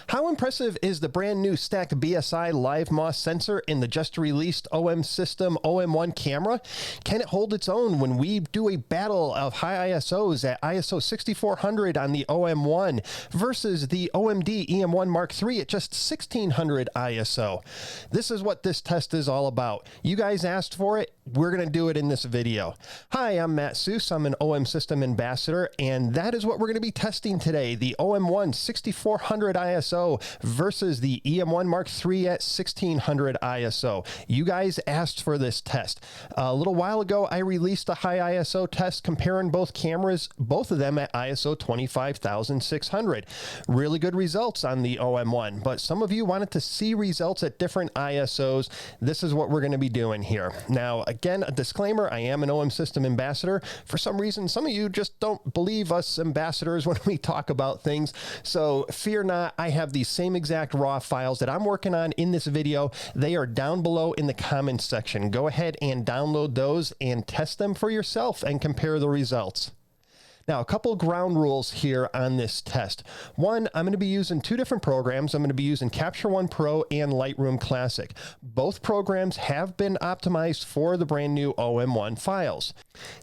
How impressive is the brand new stacked BSI live MOS sensor in the just released OM system OM-1 camera? Can it hold its own when we do a battle of high ISOs at ISO 6400 on the OM-1 versus the OMD E-M1 Mark III at just 1600 ISO? This is what this test is all about. You guys asked for it. We're going to do it in this video. Hi, I'm Matt Suess. I'm an OM system ambassador, and that is what we're going to be testing today, the OM-1 6400 ISO versus the E-M1 Mark III at 1600 ISO. You guys asked for this test. A little while ago, I released a high ISO test comparing both cameras, both of them at ISO 25600. Really good results on the OM-1, but some of you wanted to see results at different ISOs. This is what we're going to be doing here. Now, again, a disclaimer, I am an OM system ambassador. For some reason, some of you just don't believe us ambassadors when we talk about things. So fear not, I have the same exact raw files that I'm working on in this video. They are down below in the comments section. Go ahead and download those and test them for yourself and compare the results. Now, a couple ground rules here on this test. One, I'm going to be using two different programs. I'm going to be using Capture One Pro and Lightroom Classic. Both programs have been optimized for the brand new OM-1 files.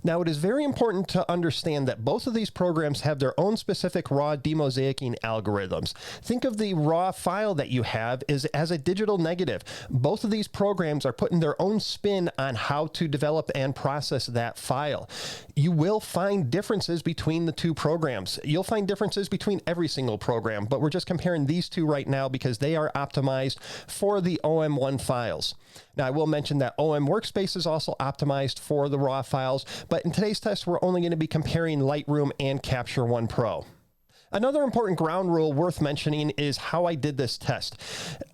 Now, it is very important to understand that both of these programs have their own specific raw demosaicing algorithms. Think of the raw file that you have as a digital negative. Both of these programs are putting their own spin on how to develop and process that file. You will find differences between the two programs. You'll find differences between every single program, but we're just comparing these two right now because they are optimized for the OM-1 files. Now, I will mention that OM Workspace is also optimized for the raw files, but in today's test, we're only going to be comparing Lightroom and Capture One Pro. Another important ground rule worth mentioning is how I did this test.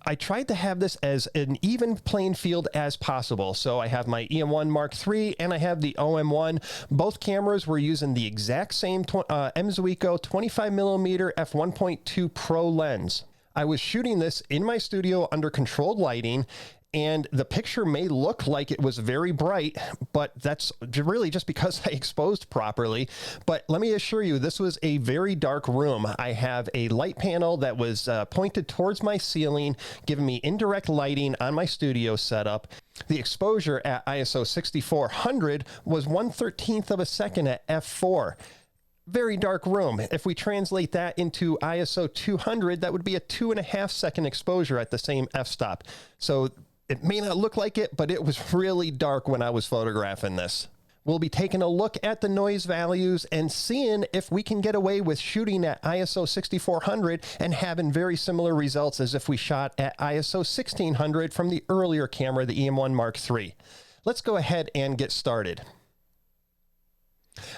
I tried to have this as an even playing field as possible. So I have my E-M1 Mark III and I have the OM-1. Both cameras were using the exact same MkIII 25mm f1.2 Pro lens. I was shooting this in my studio under controlled lighting, and the picture may look like it was very bright, but that's really just because I exposed properly. But let me assure you, this was a very dark room. I have a light panel that was pointed towards my ceiling, giving me indirect lighting on my studio setup. The exposure at ISO 6400 was 1/13 of a second at f4. Very dark room. If we translate that into ISO 200, that would be a 2.5 second exposure at the same f-stop. So it may not look like it, but it was really dark when I was photographing this. We'll be taking a look at the noise values and seeing if we can get away with shooting at ISO 6400 and having very similar results as if we shot at ISO 1600 from the earlier camera, the E-M1 Mark III. Let's go ahead and get started.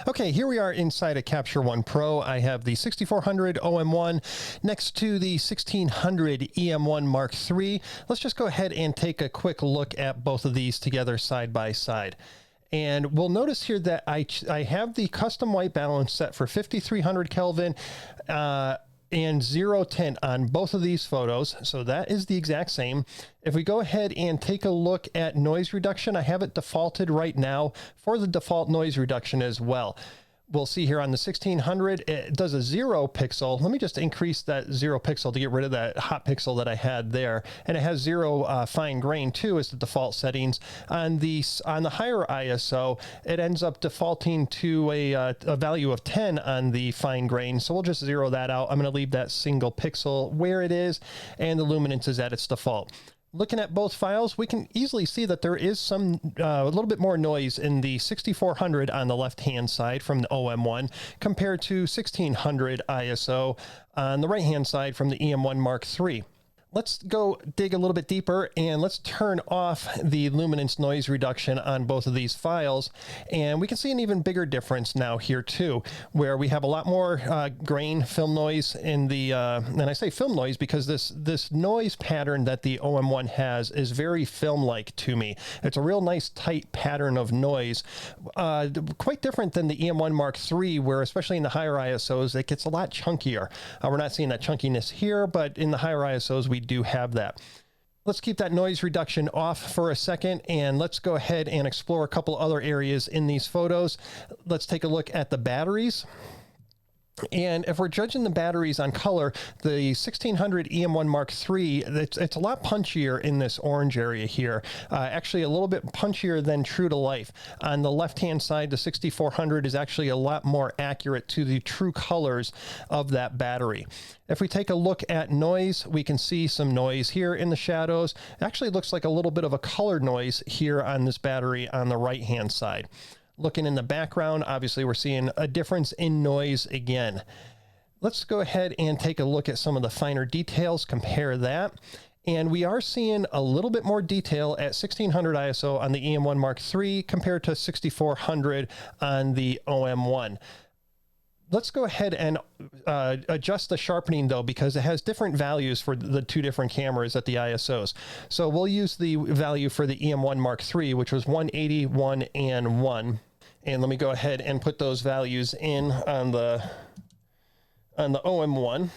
Okay, here we are inside of Capture One Pro. I have the 6400 OM-1 next to the 1600 E-M1 Mark III. Let's just go ahead and take a quick look at both of these together side by side. And we'll notice here that I have the custom white balance set for 5300 Kelvin and zero tint on both of these photos. So that is the exact same. If we go ahead and take a look at noise reduction, I have it defaulted right now for the default noise reduction as well. We'll see here on the 1600, it does a 0 pixel. Let me just increase that 0 pixel to get rid of that hot pixel that I had there. And it has 0 fine grain too as the default settings. On the higher ISO, it ends up defaulting to a value of 10 on the fine grain. So we'll just zero that out. I'm going to leave that single pixel where it is, and the luminance is at its default. Looking at both files, we can easily see that there is a little bit more noise in the 6400 on the left-hand side from the OM-1 compared to 1600 ISO on the right-hand side from the E-M1 Mark III. Let's go dig a little bit deeper and let's turn off the luminance noise reduction on both of these files. And we can see an even bigger difference now here too, where we have a lot more grain film noise in the, and I say film noise because this noise pattern that the OM-1 has is very film-like to me. It's a real nice tight pattern of noise, quite different than the E-M1 Mark III, where especially in the higher ISOs, it gets a lot chunkier. We're not seeing that chunkiness here, but in the higher ISOs, we do have that. Let's keep that noise reduction off for a second, and let's go ahead and explore a couple other areas in these photos. Let's take a look at the batteries. And if we're judging the batteries on color, the 1600 EM1 Mark III, it's a lot punchier in this orange area here. Actually a little bit punchier than true to life. On the left-hand side, the 6400 is actually a lot more accurate to the true colors of that battery. If we take a look at noise, we can see some noise here in the shadows. It actually looks like a little bit of a color noise here on this battery on the right-hand side. Looking in the background, obviously we're seeing a difference in noise again. Let's go ahead and take a look at some of the finer details, compare that. And we are seeing a little bit more detail at 1600 ISO on the EM1 Mark III compared to 6400 on the OM-1. Let's go ahead and adjust the sharpening though, because it has different values for the two different cameras at the ISOs. So we'll use the value for the EM1 Mark III, which was 180, 1, and 1. And let me go ahead and put those values in on the OM-1.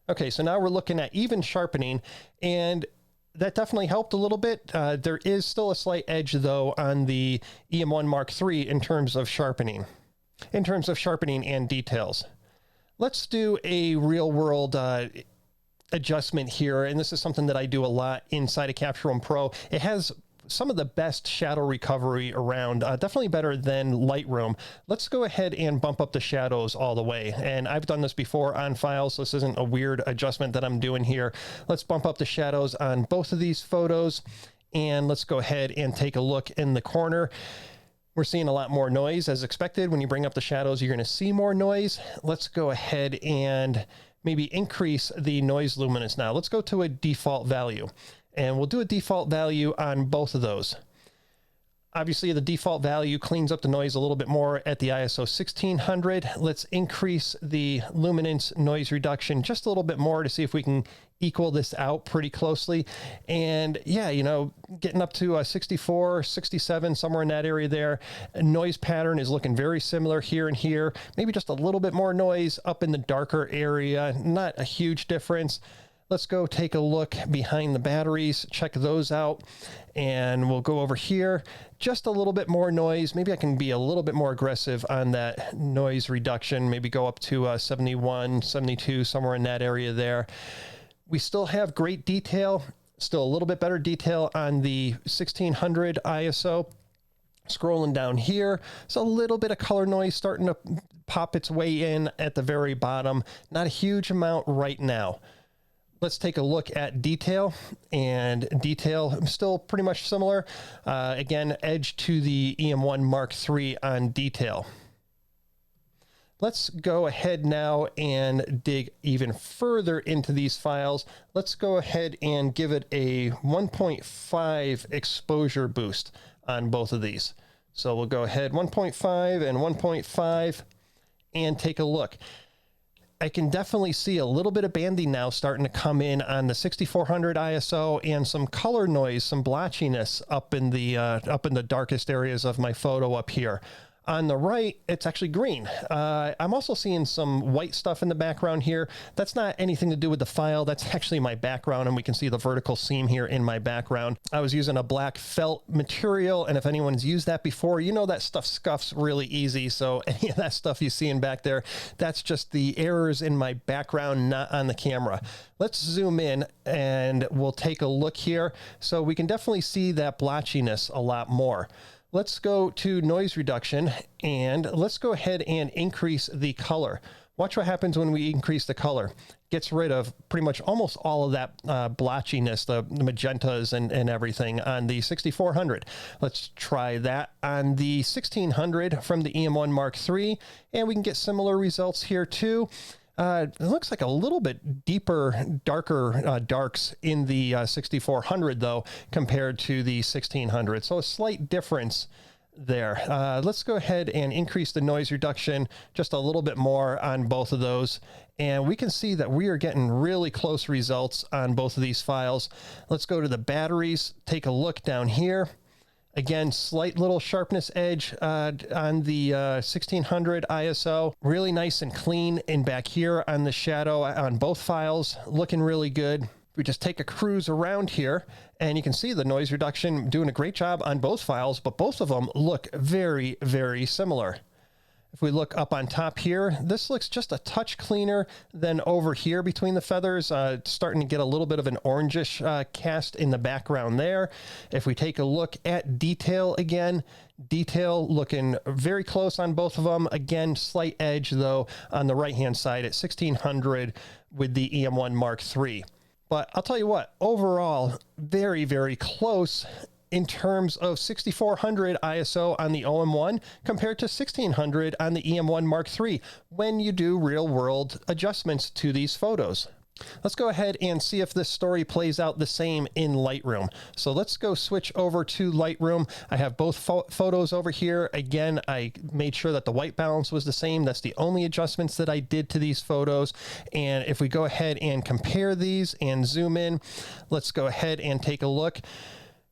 Okay, so now we're looking at even sharpening, and that definitely helped a little bit. There is still a slight edge though on the EM1 Mark III in terms of sharpening and details. Let's do a real world adjustment here, and this is something that I do a lot inside of Capture One Pro. It has some of the best shadow recovery around, definitely better than Lightroom. Let's go ahead and bump up the shadows all the way. And I've done this before on files, so this isn't a weird adjustment that I'm doing here. Let's bump up the shadows on both of these photos, and let's go ahead and take a look in the corner. We're seeing a lot more noise as expected. When you bring up the shadows, you're going to see more noise. Let's go ahead and maybe increase the noise luminance now. Let's go to a default value, and we'll do a default value on both of those. Obviously, the default value cleans up the noise a little bit more at the ISO 1600. Let's increase the luminance noise reduction just a little bit more to see if we can equal this out pretty closely. And yeah, you know, getting up to 64, 67, somewhere in that area there. Noise pattern is looking very similar here and here. Maybe just a little bit more noise up in the darker area. Not a huge difference. Let's go take a look behind the batteries, check those out, and we'll go over here. Just a little bit more noise. Maybe I can be a little bit more aggressive on that noise reduction, maybe go up to 71, 72, somewhere in that area there. We still have great detail, still a little bit better detail on the 1600 ISO. Scrolling down here, so a little bit of color noise starting to pop its way in at the very bottom. Not a huge amount right now. Let's take a look at detail, and detail still pretty much similar. Again, edge to the EM1 Mark III on detail. Let's go ahead now and dig even further into these files. Let's go ahead and give it a 1.5 exposure boost on both of these. So we'll go ahead 1.5 and 1.5 and take a look. I can definitely see a little bit of banding now starting to come in on the 6400 ISO, and some color noise, some blotchiness up in the darkest areas of my photo up here. On the right, it's actually green. I'm also seeing some white stuff in the background here. That's not anything to do with the file. That's actually my background, and we can see the vertical seam here in my background. I was using a black felt material, and if anyone's used that before, you know that stuff scuffs really easy. So any of that stuff you see in back there, that's just the errors in my background, not on the camera. Let's zoom in, and we'll take a look here. So we can definitely see that blotchiness a lot more. Let's go to noise reduction, and let's go ahead and increase the color. Watch what happens when we increase the color. Gets rid of pretty much almost all of that blotchiness, the magentas and everything on the 6400. Let's try that on the 1600 from the EM1 Mark III, and we can get similar results here too. It looks like a little bit deeper, darker darks in the 6400 though, compared to the 1600. So a slight difference there. Let's go ahead and increase the noise reduction just a little bit more on both of those. And we can see that we are getting really close results on both of these files. Let's go to the batteries, take a look down here. Again, slight little sharpness edge on the 1600 ISO. Really nice and clean in back here on the shadow on both files. Looking really good. We just take a cruise around here, and you can see the noise reduction doing a great job on both files, but both of them look very, very similar. If we look up on top here, this looks just a touch cleaner than over here between the feathers. It's starting to get a little bit of an orangish cast in the background there. If we take a look at detail again, detail looking very close on both of them. Again, slight edge though on the right-hand side at 1600 with the EM1 Mark III. But I'll tell you what, overall, very, very close in terms of 6400 ISO on the OM1 compared to 1600 on the EM1 Mark III when you do real world adjustments to these photos. Let's go ahead and see if this story plays out the same in Lightroom. So let's go switch over to Lightroom. I have both photos over here. Again, I made sure that the white balance was the same. That's the only adjustments that I did to these photos. And if we go ahead and compare these and zoom in, let's go ahead and take a look.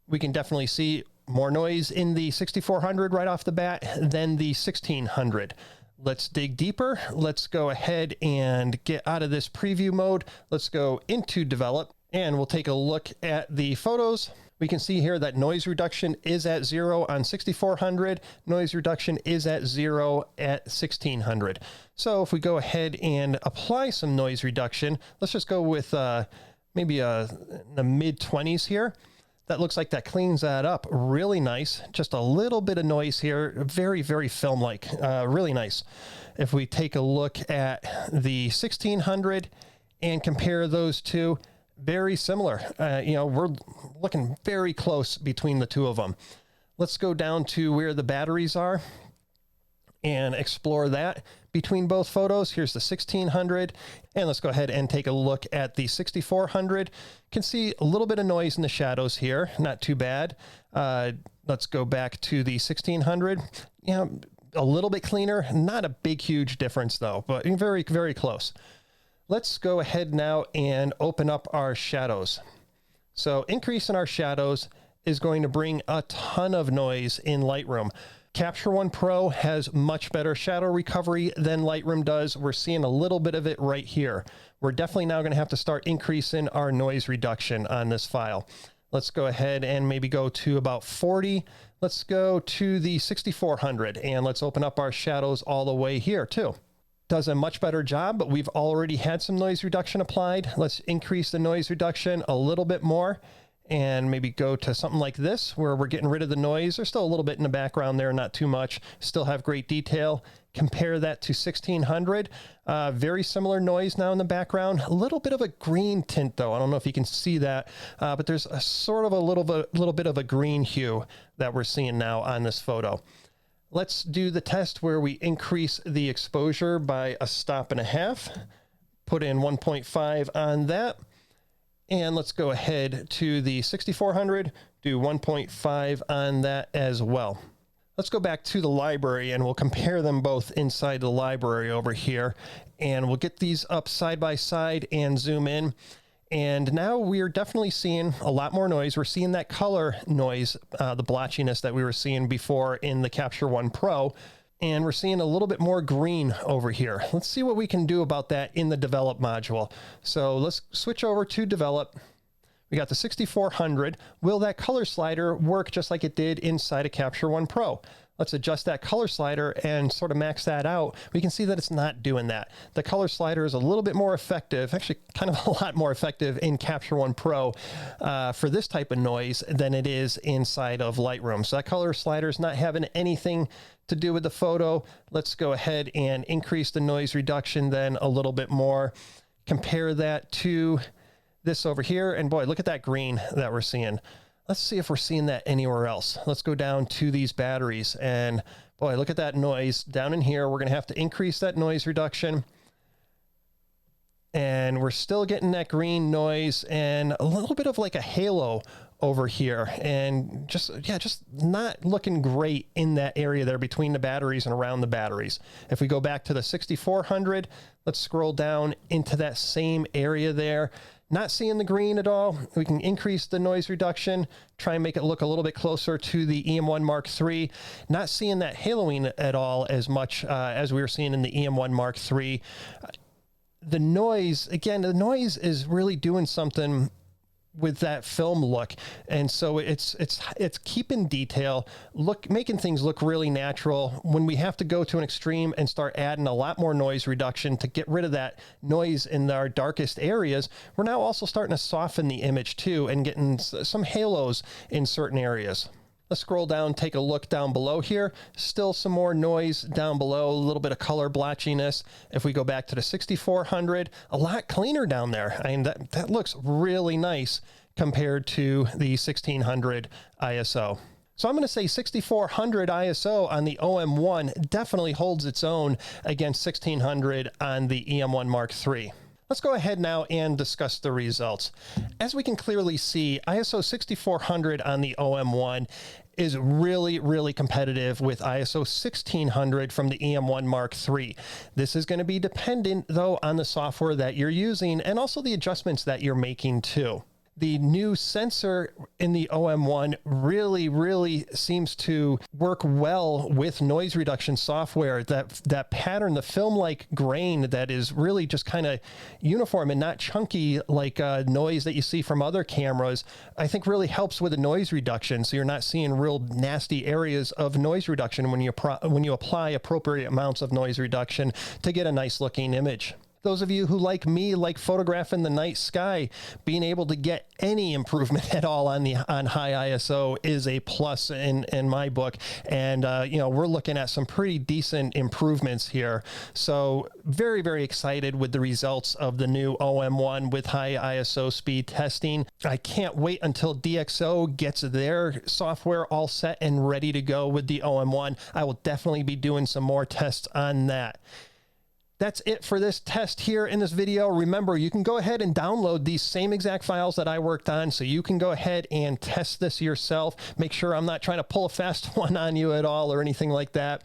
We can definitely see more noise in the 6400 right off the bat than the 1600. Let's dig deeper. Let's go ahead and get out of this preview mode. Let's go into develop and we'll take a look at the photos. We can see here that noise reduction is at 0 on 6400. Noise reduction is at 0 at 1600. So if we go ahead and apply some noise reduction, let's just go with maybe the mid 20s here. That looks like that cleans that up really nice. Just a little bit of noise here. Very, very film-like. Really nice. If we take a look at the 1600 and compare those two, very similar. You know, we're looking very close between the two of them. Let's go down to where the batteries are and explore that between both photos. Here's the 1600, and let's go ahead and take a look at the 6400. Can see a little bit of noise in the shadows here, not too bad. Let's go back to the 1600. You know, a little bit cleaner, not a big, huge difference though, but very, very close. Let's go ahead now and open up our shadows. So increase in our shadows is going to bring a ton of noise in Lightroom. Capture One Pro has much better shadow recovery than Lightroom does. We're seeing a little bit of it right here. We're definitely now going to have to start increasing our noise reduction on this file. Let's go ahead and maybe go to about 40. Let's go to the 6400 and let's open up our shadows all the way here too. Does a much better job, but we've already had some noise reduction applied. Let's increase the noise reduction a little bit more and maybe go to something like this where we're getting rid of the noise. There's still a little bit in the background there, not too much. Still have great detail. Compare that to 1600. Very similar noise now in the background. A little bit of a green tint though. I don't know if you can see that, but there's a sort of a little bit of a green hue that we're seeing now on this photo. Let's do the test where we increase the exposure by 1.5 stops. Put in 1.5 on that. And let's go ahead to the 6400, do 1.5 on that as well. Let's go back to the library and we'll compare them both inside the library over here. And we'll get these up side by side and zoom in. And now we are definitely seeing a lot more noise. We're seeing that color noise, the blotchiness that we were seeing before in the Capture One Pro. And we're seeing a little bit more green over here. Let's see what we can do about that in the develop module. So let's switch over to develop. We got the 6400. Will that color slider work just like it did inside of Capture One Pro? Let's adjust that color slider and sort of max that out. We can see that it's not doing that. The color slider is a little bit more effective, actually kind of a lot more effective in Capture One Pro for this type of noise than it is inside of Lightroom. So that color slider is not having anything to do with the photo. Let's go ahead and increase the noise reduction then a little bit more. Compare that to this over here. And boy, look at that green that we're seeing. Let's see if we're seeing that anywhere else. Let's go down to these batteries and boy, look at that noise down in here. We're going to have to increase that noise reduction. And we're still getting that green noise and a little bit of like a halo over here. And just not looking great in that area there between the batteries and around the batteries. If we go back to the 6400, let's scroll down into that same area there. Not seeing the green at all. We can increase the noise reduction, try and make it look a little bit closer to the EM1 Mark III. Not seeing that haloing at all as much as we were seeing in the EM1 Mark III. The noise, again, the noise is really doing something with that film look. And so it's keeping detail, making things look really natural. When we have to go to an extreme and start adding a lot more noise reduction to get rid of that noise in our darkest areas, we're now also starting to soften the image too and getting some halos in certain areas. Let's scroll down, take a look down below here. Still some more noise down below, a little bit of color blotchiness. If we go back to the 6400, a lot cleaner down there. I mean, that looks really nice compared to the 1600 ISO. So I'm going to say 6400 ISO on the OM-1 definitely holds its own against 1600 on the E-M1 Mark III. Let's go ahead now and discuss the results. As we can clearly see, ISO 6400 on the OM-1 is really, really competitive with ISO 1600 from the E-M1 Mark III. This is going to be dependent, though, on the software that you're using and also the adjustments that you're making, too. The new sensor in the OM-1 really seems to work well with noise reduction software. That pattern, the film-like grain that is really just kind of uniform and not chunky like noise that you see from other cameras, I think really helps with the noise reduction. So you're not seeing real nasty areas of noise reduction when you apply appropriate amounts of noise reduction to get a nice looking image. Those of you who, like me, like photographing the night sky, being able to get any improvement at all on high ISO is a plus in my book. And, you know, we're looking at some pretty decent improvements here. So very, very excited with the results of the new OM-1 with high ISO speed testing. I can't wait until DxO gets their software all set and ready to go with the OM-1. I will definitely be doing some more tests on that. That's it for this test here in this video. Remember, you can go ahead and download these same exact files that I worked on, so you can go ahead and test this yourself. Make sure I'm not trying to pull a fast one on you at all or anything like that.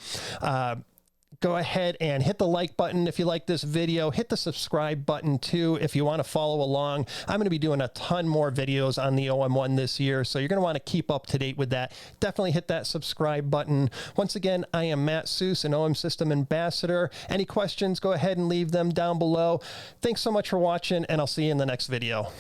Go ahead and hit the like button if you like this video. Hit the subscribe button too if you want to follow along. I'm going to be doing a ton more videos on the OM-1 this year, so you're going to want to keep up to date with that. Definitely hit that subscribe button. Once again, I am Matt Suess, an OM System Ambassador. Any questions, go ahead and leave them down below. Thanks so much for watching, and I'll see you in the next video.